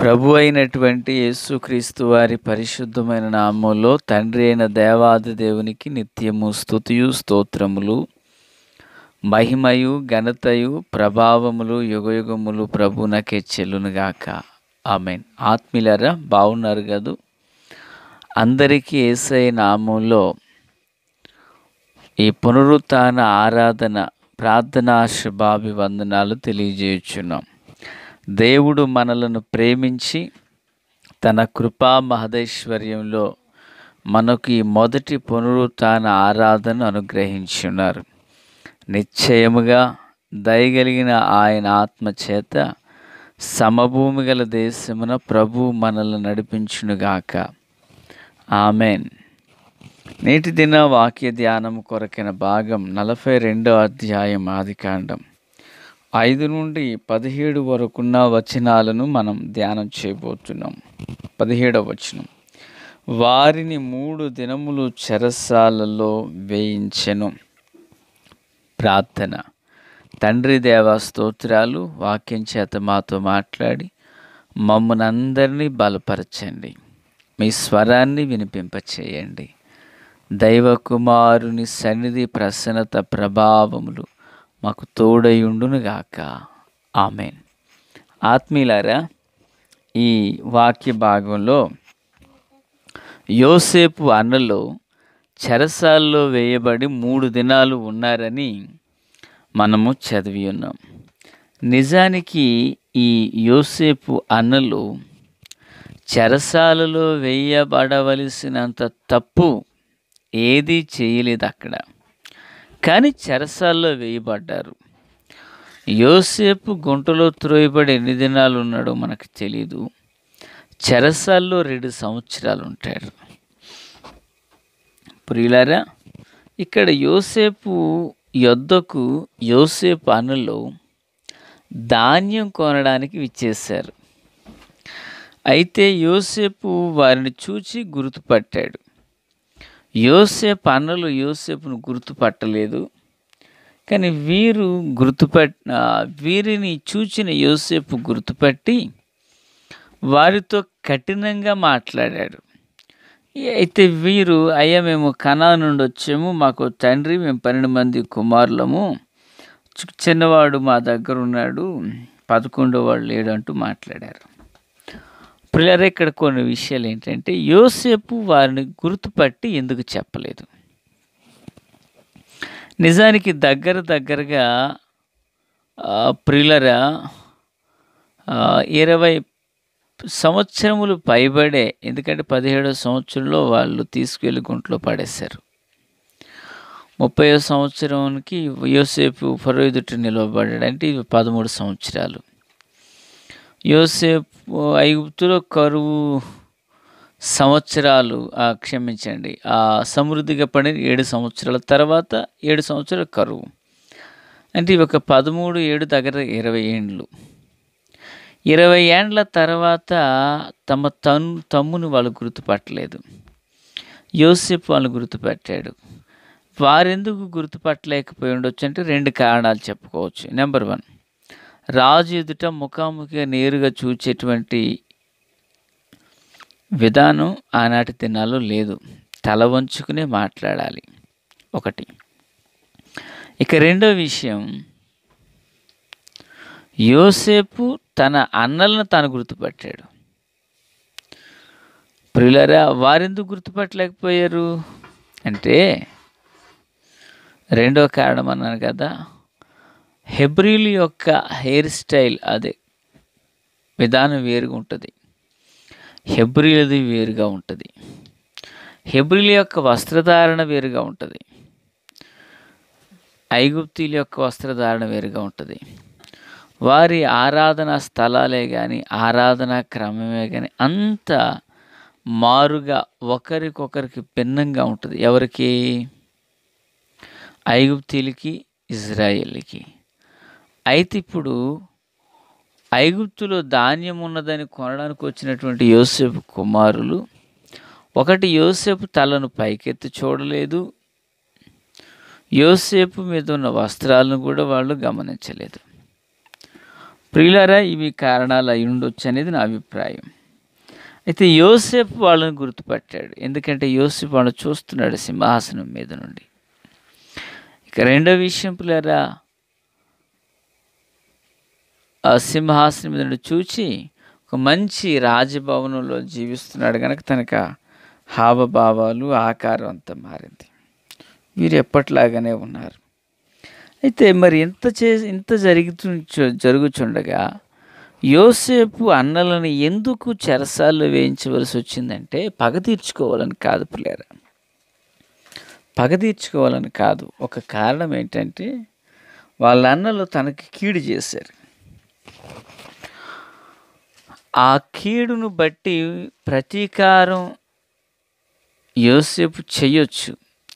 ప్రభు అయినటువంటి యేసుక్రీస్తు వారి పరిశుద్ధమైన నామములో తండ్రి అయిన దేవాది దేవునికి నిత్యము స్తుతియు స్తోత్రములు, మహిమయు ఘనతయు ప్రభావములు యుగయుగములు ప్రభునకే చెల్లునుగాక. ఆమేన్. ఆత్మీయులారా, బాగున్నారు కదూ? అందరికీ యేసయ్య నామములో ఈ పునరుత్థాన ఆరాధన ప్రార్థనా శుభాభివందనాలు తెలియజేయుచున్నాం. దేవుడు మనలను ప్రేమించి తన కృపా మహదైశ్వర్యంలో మనకు ఈ మొదటి పునరుత్థాన ఆరాధన అనుగ్రహించున్నారు. నిశ్చయముగా దయగలిగిన ఆయన ఆత్మ చేత సమభూమి గల దేశమున ప్రభు మనల్ని నడిపించునుగాక. ఆమెన్. నేటి దిన వాక్య ధ్యానం కొరకైన భాగం 42వ అధ్యాయం ఆదికాండం 5 నుండి 17 వరకున్న వచనాలను మనం ధ్యానం చేయబోతున్నాం. 17వ వచనం, వారిని 3 దినములు చెరసాలలో వేయించెను. ప్రార్థన. తండ్రి దేవా స్తోత్రాలు, వాక్యం చేత మాతో మాట్లాడి మమ్మల్ని అందరినీ బలపరచండి. మీ స్వరాన్ని వినిపింపచేయండి. దైవ కుమారుని సన్నిధి ప్రసన్నత ప్రభావములు మాకు తోడయుండునుగాక. ఆమెన్. ఆత్మీయులారా, ఈ వాక్య భాగంలో యోసేపు అన్నలు చెరసాల్లో వేయబడి 3 దినాలు ఉన్నారని మనము చదివి ఉన్నాం. నిజానికి ఈ యోసేపు అన్నలు చెరసాలలో వేయబడవలసినంత తప్పు ఏదీ చేయలేదు అక్కడ, కానీ చెరసాల్లో వేయబడ్డారు. యోసేపు గుంటలో త్రోయబడి ఎన్ని దినాలు ఉన్నాడో మనకు తెలీదు. చెరసాల్లో 2 సంవత్సరాలు ఉంటాడు. ప్రియులారా, ఇక్కడ యోసేపు యొద్దకు యోసేపు అన్నలు ధాన్యం కొనడానికి విచ్చేశారు. అయితే యోసేపు వారిని చూచి గుర్తుపట్టాడు. యోసేపు అన్నలు యోసేపును గుర్తుపట్టలేదు, కానీ వీరిని చూచిన యోసేపు గుర్తుపట్టి వారితో కఠినంగా మాట్లాడాడు. అయితే వీరు, అయ్యా మేము కనాను నుండి వచ్చాము, మాకు తండ్రి, మేము 12 మంది కుమారులము, చిన్నవాడు మా దగ్గర ఉన్నాడు, 11వ వాడు లేడు అంటూ మాట్లాడారు. ప్రియులారా, ఇక్కడ కొన్ని విషయాలు ఏంటంటే, యోసేపు వారిని గుర్తుపట్టి ఎందుకు చెప్పలేదు? నిజానికి దగ్గరగా ప్రియులారా 20 సంవత్సరములు పైబడే, ఎందుకంటే 17వ సంవత్సరంలో వాళ్ళు తీసుకువెళ్ళి గుంట్లో పడేశారు. 30వ సంవత్సరానికి యోసేపు ఫరో ఎదుట నిలవబడ్డాడు. అంటే ఇవి 13 సంవత్సరాలు. యోసేపు ఐగుప్తులో కరువు సంవత్సరాలు, క్షమించండి, సమృద్ధిగా పడిన 7 సంవత్సరాల తర్వాత 7 సంవత్సరాల కరువు. అంటే ఇవి ఒక 13, 7 దగ్గర 20 ఏండ్లు. 20 ఏండ్ల తర్వాత తమ్ముని వాళ్ళు గుర్తుపట్టలేదు. యోసేపు వాళ్ళు గుర్తుపట్టాడు. వారెందుకు గుర్తుపట్టలేకపోయి ఉండొచ్చు అంటే 2 కారణాలు చెప్పుకోవచ్చు. నెంబర్ 1, రాజు ఎదుట ముఖాముఖిగా నేరుగా చూచేటువంటి విధానం ఆనాటి దినాల్లో లేదు. తల వంచుకునే మాట్లాడాలి, ఒకటి. ఇక రెండో విషయం, యోసేపు తన అన్నలను తాను గుర్తుపట్టాడు. ప్రియులారా, వారెందుకు గుర్తుపట్టలేకపోయారు అంటే, రెండో కారణం అన్నాను కదా, హెబ్రీలు యొక్క హెయిర్ స్టైల్, అదే విధానం వేరుగా ఉంటుంది. హెబ్రీలది వేరుగా ఉంటుంది. హెబ్రీల యొక్క వస్త్రధారణ వేరుగా ఉంటుంది. ఐగుప్తీల యొక్క వస్త్రధారణ వేరుగా ఉంటుంది. వారి ఆరాధనా స్థలాలే కానీ, ఆరాధనా క్రమమే కానీ అంత మారుగా ఒకరికొకరికి భిన్నంగా ఉంటుంది. ఎవరికి? ఐగుప్తీలకి, ఇజ్రాయేల్కి. అయితే ఇప్పుడు ఐగుప్తులో ధాన్యం ఉన్నదని కొనడానికి వచ్చినటువంటి యోసేపు కుమారులు, ఒకటి, యోసేపు తలను పైకెత్తి చూడలేదు, యోసేపు మీద ఉన్న వస్త్రాలను కూడా వాళ్ళు గమనించలేదు. ప్రియులారా, ఇవి కారణాలు అయి ఉండొచ్చు అనేది నా అభిప్రాయం. అయితే యోసేపు వాళ్ళని గుర్తుపట్టాడు, ఎందుకంటే యోసేపు వాళ్ళని చూస్తున్నాడు సింహాసనం మీద నుండి. ఇక రెండో విషయం ప్రియులారా, ఆ సింహాసనం మీద నుండి చూచి ఒక మంచి రాజభవనంలో జీవిస్తున్నాడు కనుక తనకు హావభావాలు, ఆకారం అంతా మారింది. వీరు ఎప్పట్లాగానే ఉన్నారు. అయితే మరి ఇంత జరుగుచుండగా యోసేపు అన్నలను ఎందుకు చెరసాల్లో వేయించవలసి వచ్చిందంటే పగ తీర్చుకోవాలని కాదు ప్రియులారా, పగ తీర్చుకోవాలని కాదు. ఒక కారణం ఏంటంటే వాళ్ళ అన్నలు తనకి కీడు చేశారు. ఆ కీడును బట్టి ప్రతీకారం యోసేపు చెయ్యొచ్చు,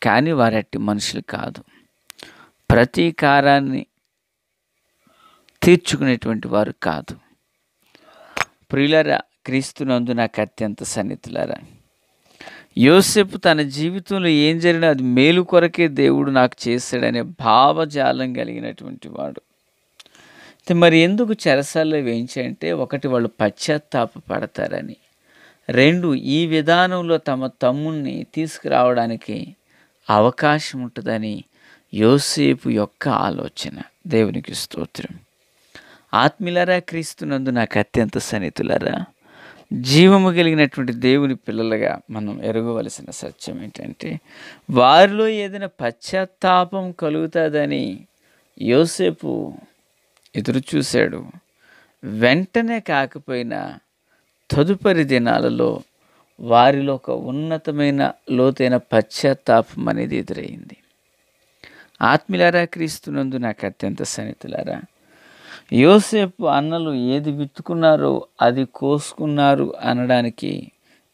కానీ వారట్టి మనుషులు కాదు. ప్రతీకారాన్ని తీర్చుకునేటువంటి వారు కాదు. ప్రియులారా, క్రీస్తునందు నాకు అత్యంత సన్నిహితులారా, యోసేపు తన జీవితంలో ఏం జరిగినా అది మేలు కొరకే దేవుడు నాకు చేశాడనే భావజాలం కలిగినటువంటి వాడు. మరి ఎందుకు చెరసాల్లో వేయించాయంటే, ఒకటి వాళ్ళు పశ్చాత్తాప పడతారని, రెండు ఈ విధానంలో తమ తమ్ముణ్ణి తీసుకురావడానికి అవకాశం ఉంటుందని యోసేపు యొక్క ఆలోచన. దేవునికి స్తోత్రం. ఆత్మీయులారా, క్రీస్తునందు నాకు అత్యంత సన్నిహితులారా, జీవము కలిగినటువంటి దేవుని పిల్లలుగా మనం ఎరగవలసిన సత్యం ఏంటంటే, వారిలో ఏదైనా పశ్చాత్తాపం కలుగుతుందని యోసేపు ఎదురు చూశాడు. వెంటనే కాకపోయినా తదుపరి దినాలలో వారిలో ఒక ఉన్నతమైన లోతైన పశ్చాత్తాపం అనేది ఎదురైంది. ఆత్మీయులారా, క్రీస్తునందు నాకు అత్యంత సన్నిహితులారా, యోసేపు అన్నలు ఏది విత్తుకున్నారో అది కోసుకున్నారు అనడానికి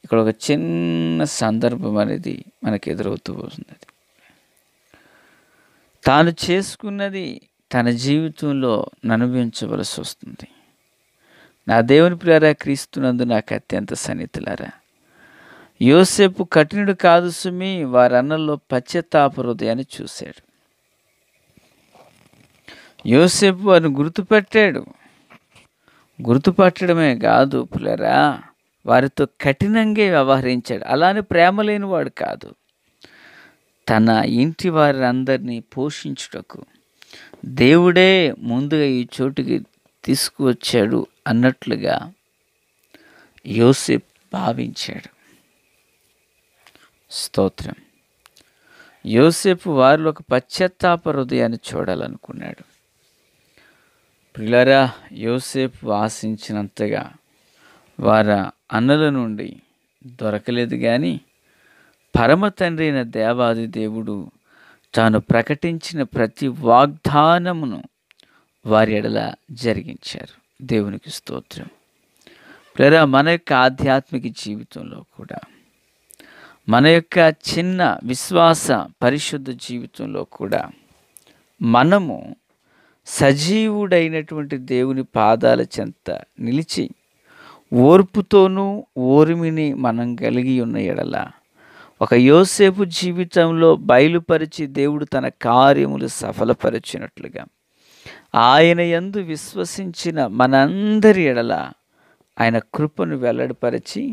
ఇక్కడ ఒక చిన్న సందర్భం అనేది మనకు ఎదురవుతూ వస్తుంది. తాను చేసుకున్నది తన జీవితంలో అనుభవించవలసి వస్తుంది. నా దేవుని ప్రియులారా, క్రీస్తునందు నాకు అత్యంత సన్నిహితులారా, యోసేపు కఠినుడు కాదు సుమి, వారి అన్నల్లో పశ్చాత్తాప హృదయాన్ని చూశాడు. యోసేపు వారిని గుర్తుపట్టడమే కాదు ప్రియులారా, వారితో కఠినంగా వ్యవహరించాడు. అలానే ప్రేమ లేనివాడు కాదు. తన ఇంటి వారందరినీ పోషించుటకు దేవుడే ముందుగా ఈ చోటుకి తీసుకువచ్చాడు అన్నట్లుగా యోసేపు భావించాడు. స్తోత్రం. యోసేపు వారిలో ఒక పశ్చాత్తాప హృదయాన్ని చూడాలనుకున్నాడు. ప్రియులారా, యోసేపు ఆశించినంతగా వారి అన్నల నుండి దొరకలేదు, కానీ పరమ తండ్రి అయిన దేవాది దేవుడు తాను ప్రకటించిన ప్రతి వాగ్దానమును వారి ఎడల జరిగించారు. దేవునికి స్తోత్రం. ప్రియులారా, మన యొక్క ఆధ్యాత్మిక జీవితంలో కూడా, మన యొక్క చిన్న విశ్వాస పరిశుద్ధ జీవితంలో కూడా మనము సజీవుడైనటువంటి దేవుని పాదాల చెంత నిలిచి ఓర్పుతోనూ ఓర్మిని మనం కలిగి ఉన్న ఎడల, ఒక యోసేపు జీవితంలో బయలుపరిచి దేవుడు తన కార్యములు సఫలపరిచినట్లుగా ఆయన యందు విశ్వసించిన మనందరి ఎడల ఆయన కృపను వెల్లడిపరిచి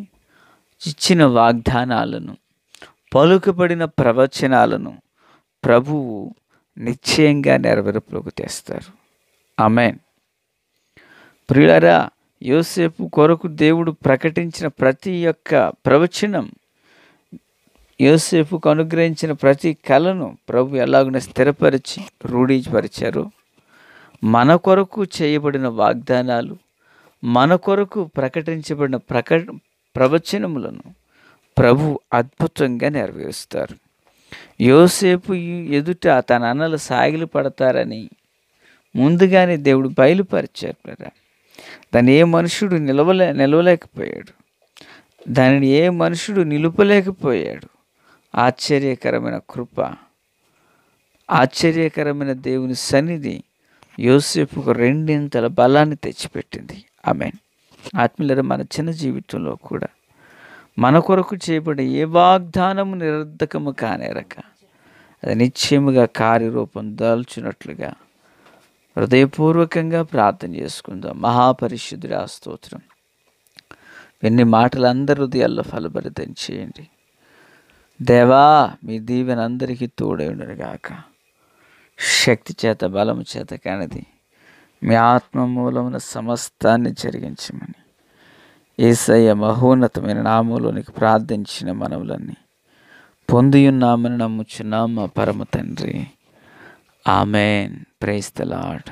ఇచ్చిన వాగ్దానాలను, పలుకబడిన ప్రవచనాలను ప్రభువు నిశ్చయంగా నెరవేర్పులోకి తెస్తారు. ఆమేన్. ప్రియులారా, యోసేపు కొరకు దేవుడు ప్రకటించిన ప్రతి ఒక్క ప్రవచనం, యోసేపుకు అనుగ్రహించిన ప్రతి కళను ప్రభు ఎలాగైనా స్థిరపరిచి రూఢీపరిచారు. మన కొరకు చేయబడిన వాగ్దానాలు, మన కొరకు ప్రకటించబడిన ప్రవచనములను ప్రభు అద్భుతంగా నెరవేరుస్తారు. యోసేపు ఎదుట తన అన్నలు సాగిలు పడతారని ముందుగానే దేవుడు బయలుపరిచారు కదా. దాన్ని ఏ మనుషుడు నిలవలేకపోయాడు, దానిని ఏ మనుషుడు నిలుపలేకపోయాడు. ఆశ్చర్యకరమైన కృప, ఆశ్చర్యకరమైన దేవుని సన్నిధి యోసేపుకు రెండింతల బలాన్ని తెచ్చిపెట్టింది. ఆమేన్. ఆత్మీయులారా, మన చిన్న జీవితంలో కూడా మన కొరకు చేయబడే ఏ వాగ్దానము నిరర్ధకము కానేరక అది నిశ్చయముగా కార్యరూపం దాల్చినట్లుగా హృదయపూర్వకంగా ప్రార్థన చేసుకుందాం. మహాపరిశుద్ధుడా స్తోత్రం. ఎన్ని మాటలు అందరి హృదయాల్లో ఫలభరితం చేయండి దేవా. మీ దీవెన అందరికీ తోడై ఉండునుగాక. శక్తి చేత బలము చేత కానిది మీ ఆత్మ మూలమున సమస్తాన్ని జరిగించమని యేసయ్య మహోన్నతమైన నామములోనికి ప్రార్థించిన మనవులన్నీ పొందియున్నామని నమ్ముచున్నాం మా పరమ తండ్రి. ఆమెన్. Praise the lord.